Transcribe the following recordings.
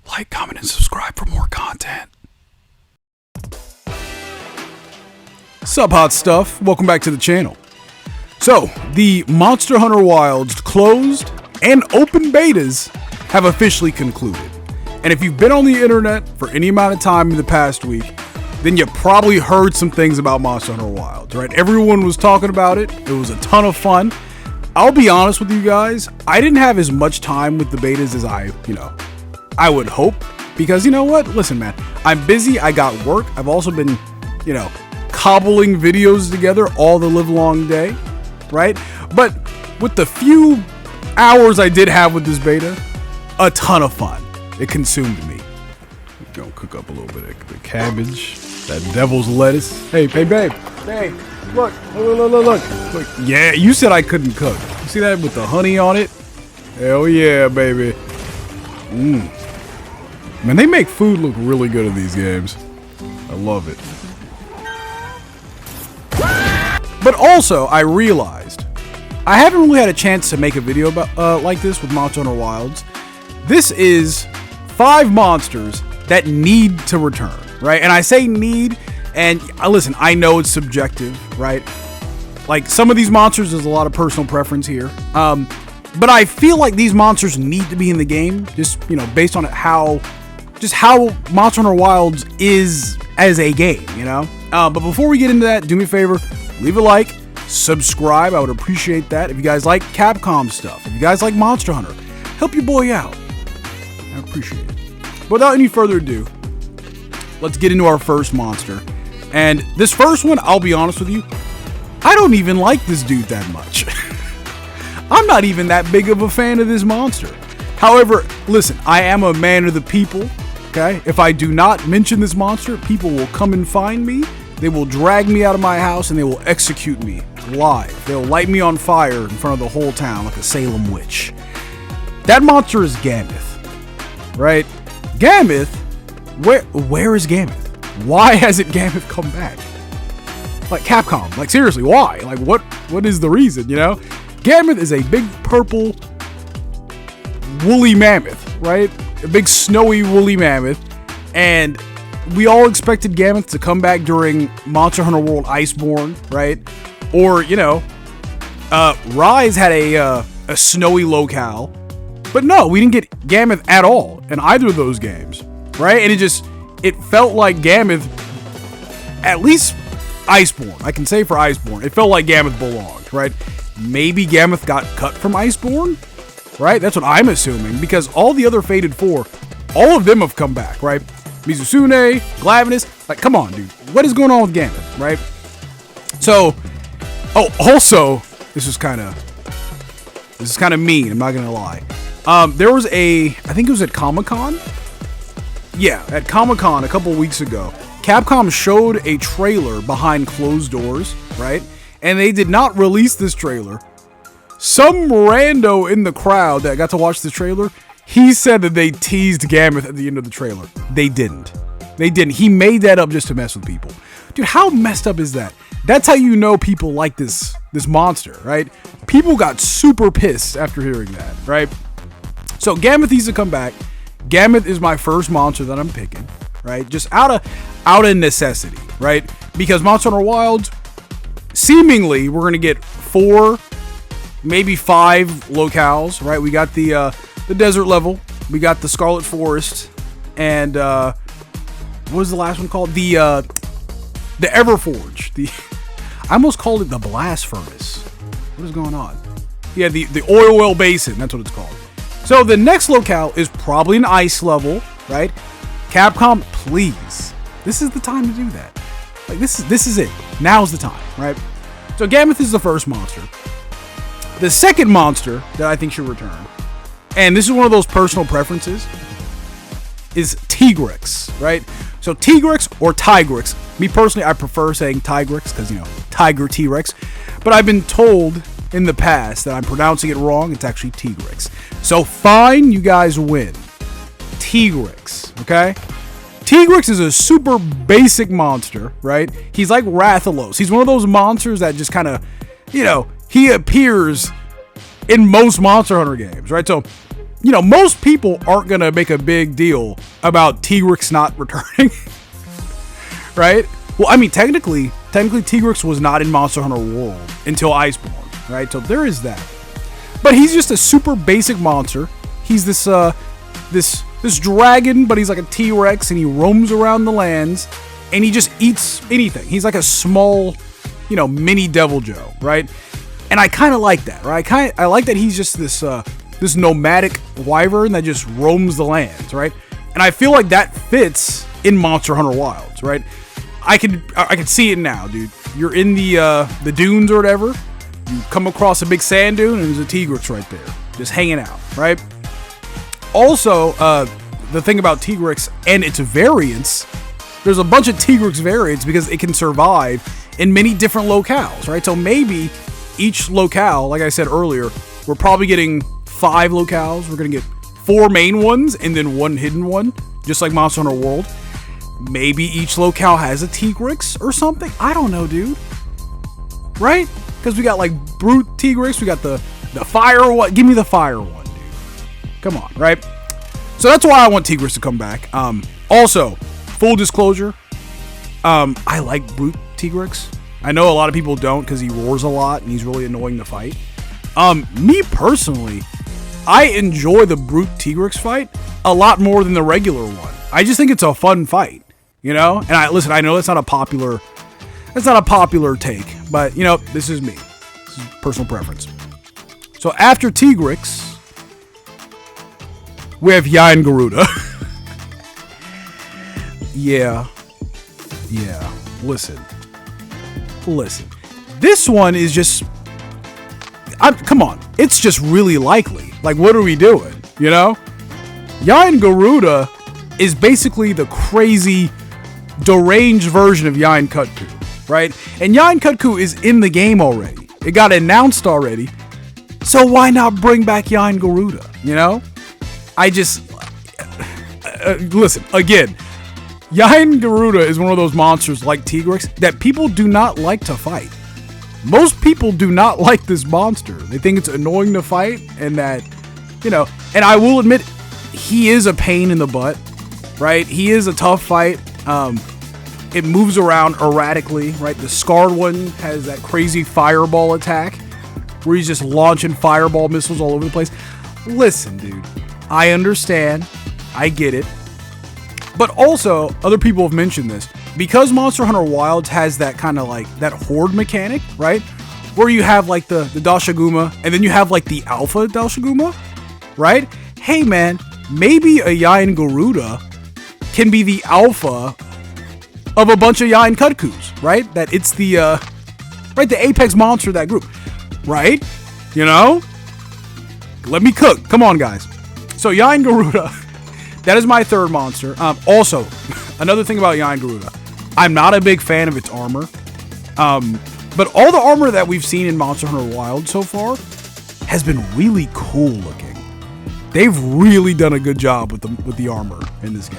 Like, comment, and subscribe for more content. Sup, hot stuff? Welcome back to the channel. So, the Monster Hunter Wilds closed and open betas have officially concluded. And if you've been on the internet for any amount of time in the past week, then you probably heard some things about Monster Hunter Wilds, right? Everyone was talking about it. It was a ton of fun. I'll be honest with you guys, I didn't have as much time with the betas as I would hope, because you know what? Listen, man, I'm busy. I got work. I've also been, cobbling videos together all the live long day, right? But with the few hours I did have with this beta, a ton of fun. It consumed me. Gonna cook up a little bit of the cabbage, that devil's lettuce. Hey, babe. Hey, look. Look. Yeah, you said I couldn't cook. You see that with the honey on it? Hell yeah, baby. Man, they make food look really good in these games. I love it. But also, I realized I haven't really had a chance to make a video about like this with Monster Hunter Wilds. This is 5 monsters that need to return, right? And I say need, and listen, I know it's subjective, right? Like, some of these monsters, there's a lot of personal preference here. But I feel like these monsters need to be in the game, just, based on how Monster Hunter Wilds is as a game, But before we get into that, do me a favor, leave a like, subscribe. I would appreciate that. If you guys like Capcom stuff, if you guys like Monster Hunter, help your boy out. I appreciate it. But without any further ado, let's get into our first monster. And this first one, I'll be honest with you, I don't even like this dude that much. I'm not even that big of a fan of this monster. However, listen, I am a man of the people, okay? If I do not mention this monster, people will come and find me, they will drag me out of my house, and they will execute me live. They'll light me on fire in front of the whole town like a Salem witch. That monster is Gammoth, right? Gammoth? Where is Gammoth? Why hasn't Gammoth come back? Like, Capcom, like, seriously, why? Like, what is the reason, Gammoth is a big purple woolly mammoth, right? A big snowy woolly mammoth. And we all expected Gammoth to come back during Monster Hunter World Iceborne, right? Or, Rise had a snowy locale. But no, we didn't get Gammoth at all in either of those games, right? And it felt like Gammoth, at least Iceborne, I can say for Iceborne, it felt like Gammoth belonged, right? Maybe Gammoth got cut from Iceborne, right? That's what I'm assuming, because all the other Fated 4, all of them have come back, right? Mizusune, Glavenus, like, come on, dude. What is going on with Gammoth, right? So, also, this is kind of mean, I'm not gonna lie. There was I think it was at Comic-Con? Yeah, at Comic-Con a couple weeks ago, Capcom showed a trailer behind closed doors, right? And they did not release this trailer. Some rando in the crowd that got to watch the trailer, he said that they teased Gammoth at the end of the trailer. They didn't. He made that up just to mess with people. Dude, how messed up is that? That's how you know people like this monster, right? People got super pissed after hearing that, right? So Gammoth needs to come back. Gammoth is my first monster that I'm picking, right? Just out of necessity, right? Because Monster Hunter Wilds, seemingly, we're gonna get 4, maybe 5 locales, right? We got the desert level, we got the Scarlet Forest, and what was the last one called? The Everforge. I almost called it the Blast Furnace. What is going on? Yeah, the Oil Well Basin. That's what it's called. So the next locale is probably an ice level, right? Capcom, please. This is the time to do that. Like, this is it. Now's the time, right? So Gammoth is the first monster. The second monster that I think should return, and this is one of those personal preferences, is Tigrex, right? So Tigrex or Tigrex. Me personally, I prefer saying Tigrex because, Tiger T-Rex. But I've been told in the past that I'm pronouncing it wrong. It's actually Tigrex. So fine, you guys win. Tigrex, okay? Tigrex is a super basic monster, right? He's like Rathalos. He's one of those monsters that just kind of, he appears in most Monster Hunter games, right? So most people aren't going to make a big deal about Tigrex not returning, right? Well, I mean, technically, Tigrex was not in Monster Hunter World until Iceborne, right? So there is that. But he's just a super basic monster. He's this dragon, but he's like a T-Rex, and he roams around the lands, and he just eats anything. He's like a small, mini Devil Joe, right? And I kind of like that, right? I like that he's just this nomadic wyvern that just roams the lands, right? And I feel like that fits in Monster Hunter Wilds, right? I can see it now, dude. You're in the dunes or whatever. You come across a big sand dune, and there's a Tigrex right there, just hanging out, right? Also, the thing about Tigrex and its variants, there's a bunch of Tigrex variants because it can survive in many different locales, right? So maybe each locale, like I said earlier, we're probably getting 5 locales. We're going to get 4 main ones and then 1 hidden one, just like Monster Hunter World. Maybe each locale has a Tigrex or something. I don't know, dude. Right? Because we got like Brute Tigrex, we got the fire one. Give me the fire one, dude. Come on, right? So that's why I want Tigrex to come back. Also, full disclosure, I like Brute Tigrex. I know a lot of people don't because he roars a lot and he's really annoying to fight. Me personally, I enjoy the Brute Tigrex fight a lot more than the regular one. I just think it's a fun fight, And I know that's not a popular take, but this is me. This is personal preference. So after Tigrex, we have Yain Garuda. Yeah. Listen. This one is just... come on. It's just really likely. Like, what are we doing? Yain Garuda is basically the crazy, deranged version of Yain Kutku, right? And Yain Kutku is in the game already. It got announced already. So why not bring back Yain Garuda? I just... listen, again... Yain Garuda is one of those monsters like Tigrex that people do not like to fight. Most people do not like this monster. They think it's annoying to fight, and that, and I will admit, he is a pain in the butt, right? He is a tough fight. It moves around erratically, right? The Scarred one has that crazy fireball attack where he's just launching fireball missiles all over the place. Listen, dude, I understand. I get it. But also, other people have mentioned this, because Monster Hunter Wilds has that kind of like, that horde mechanic, right? Where you have like the Dalshaguma, and then you have like the Alpha Dalshaguma, right? Hey man, maybe a Yain Garuda can be the alpha of a bunch of Yain Kutkus, right? That it's the, the apex monster of that group, right? Let me cook. Come on, guys. So Yain Garuda... That is my third monster. Also, another thing about Yain Garuda, I'm not a big fan of its armor. But all the armor that we've seen in Monster Hunter Wilds so far has been really cool looking. They've really done a good job with the armor in this game.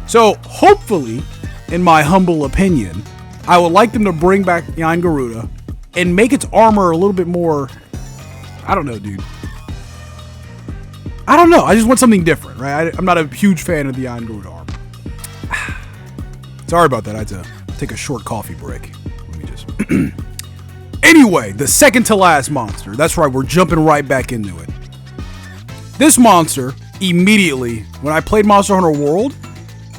So hopefully, in my humble opinion, I would like them to bring back Yain Garuda and make its armor a little bit more... I don't know, dude. I don't know. I just want something different, right? I'm not a huge fan of the Yain Garuda armor. Sorry about that. I had to take a short coffee break. Let me just... Anyway, the second to last monster. That's right. We're jumping right back into it. This monster, immediately, when I played Monster Hunter World,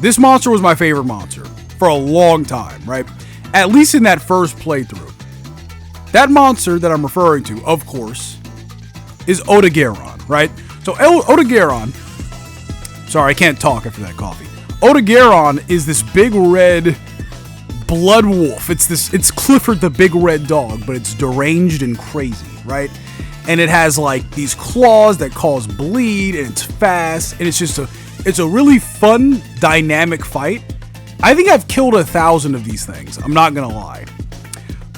this monster was my favorite monster for a long time, right? At least in that first playthrough. That monster that I'm referring to, of course, is Odogaron, right? So Odogaron, sorry, I can't talk after that coffee. Odogaron is this big red blood wolf. It's Clifford the big red dog, but it's deranged and crazy, right? And it has like these claws that cause bleed, and it's fast, and it's a really fun, dynamic fight. I think I've killed 1,000 of these things. I'm not gonna lie.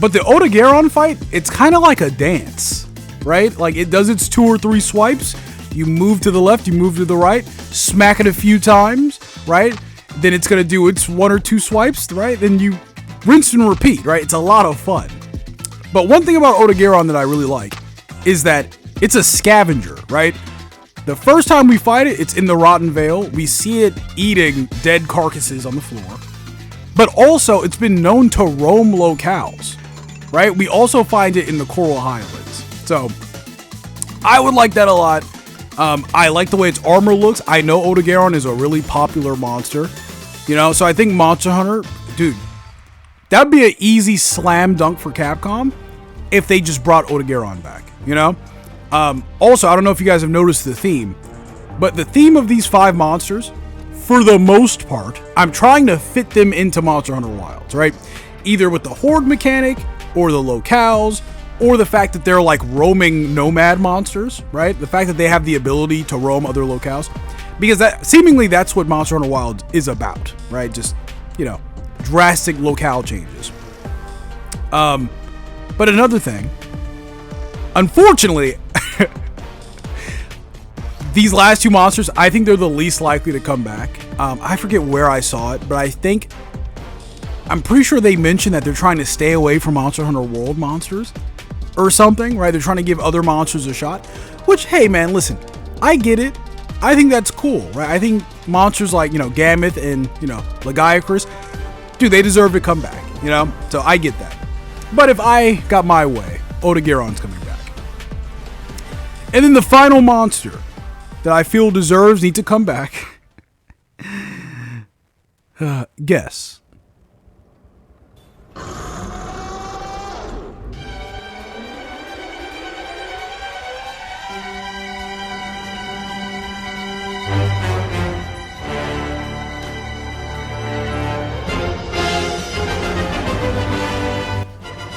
But the Odogaron fight, it's kind of like a dance, right? Like it does its 2 or 3 swipes. You move to the left, you move to the right, smack it a few times, right? Then it's going to do its 1 or 2 swipes, right? Then you rinse and repeat, right? It's a lot of fun. But one thing about Odogaron that I really like is that it's a scavenger, right? The first time we fight it, it's in the Rotten Vale. We see it eating dead carcasses on the floor. But also, it's been known to roam locales, right? We also find it in the Coral Highlands. So, I would like that a lot. I like the way its armor looks. I know Odogaron is a really popular monster, you know? So I think Monster Hunter, dude, that'd be an easy slam dunk for Capcom if they just brought Odogaron back, you know? Also, I don't know if you guys have noticed the theme, but the theme of these 5 monsters, for the most part, I'm trying to fit them into Monster Hunter Wilds, right? Either with the horde mechanic, or the locales, or the fact that they're like roaming nomad monsters, right? The fact that they have the ability to roam other locales. Because that seemingly that's what Monster Hunter Wilds is about, right? Just, you know, drastic locale changes. But another thing, unfortunately, these last 2 monsters, I think they're the least likely to come back. I forget where I saw it, but I'm pretty sure they mentioned that they're trying to stay away from Monster Hunter World monsters or something, right? They're trying to give other monsters a shot, which, hey man, listen, I get it. I think that's cool, right? I think monsters like, you know, Gammoth and, you know, Lagiacrus, dude, they deserve to come back, you know? So I get that. But if I got my way, Odogaron's coming back. And then the final monster that I feel needs to come back. Guess.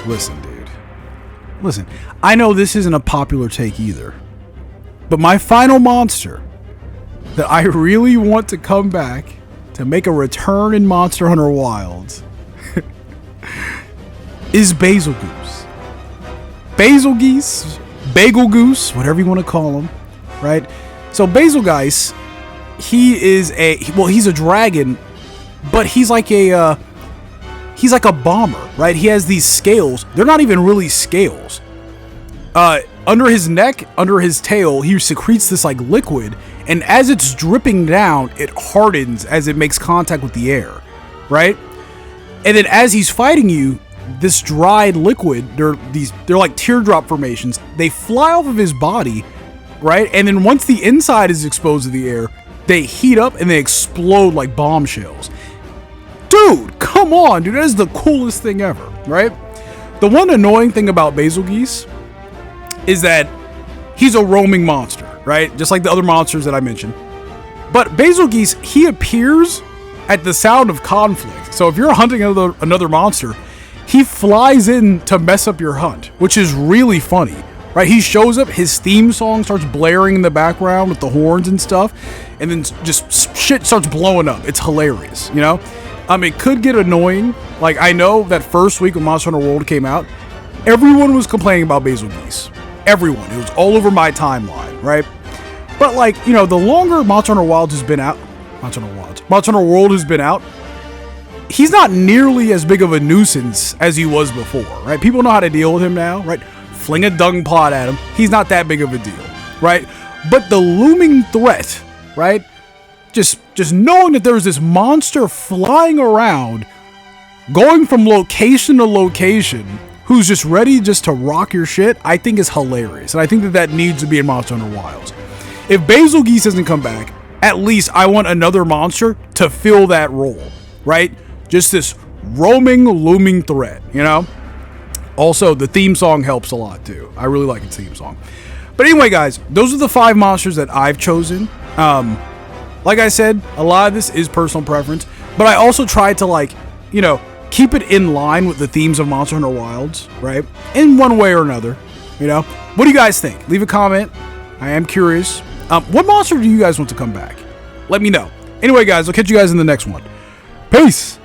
Listen, dude. Listen, I know this isn't a popular take either, but my final monster that I really want to come back to make a return in Monster Hunter Wilds is Basil Goose. Basil Goose, whatever you want to call him, right? So Basil Goose, he's a dragon, but he's like a bomber, right? He has these scales. They're not even really scales. Under his neck, under his tail, he secretes this like liquid, and as it's dripping down, it hardens as it makes contact with the air, right? And then as he's fighting you, this dried liquid, they're like teardrop formations. They fly off of his body, right? And then once the inside is exposed to the air, they heat up and they explode like bombshells. Dude, come on, dude. That is the coolest thing ever, right? The one annoying thing about Basil Goose is that he's a roaming monster, right? Just like the other monsters that I mentioned. But Basil Goose, he appears at the sound of conflict. So if you're hunting another monster, he flies in to mess up your hunt, which is really funny, right? He shows up, his theme song starts blaring in the background with the horns and stuff, and then just shit starts blowing up. It's hilarious, you know? It could get annoying. Like, I know that first week when Monster Hunter World came out, everyone was complaining about Basil Goose. Everyone. It was all over my timeline, right? But, like, you know, the longer Monster Hunter World has been out, he's not nearly as big of a nuisance as he was before, right? People know how to deal with him now, right? Fling a dung pot at him. He's not that big of a deal, right? But the looming threat, right? Just knowing that there's this monster flying around, going from location to location, who's just ready just to rock your shit, I think is hilarious. And I think that needs to be in Monster Hunter Wilds. If Basil Goose doesn't come back, at least I want another monster to fill that role, right? Just this roaming, looming threat, you know? Also, the theme song helps a lot too. I really like its theme song. But anyway, guys, those are the 5 monsters that I've chosen. Like I said, a lot of this is personal preference, but I also tried to, like, you know, keep it in line with the themes of Monster Hunter Wilds, right? In one way or another, you know? What do you guys think? Leave a comment. I am curious. What monster do you guys want to come back? Let me know. Anyway, guys, I'll catch you guys in the next one. Peace!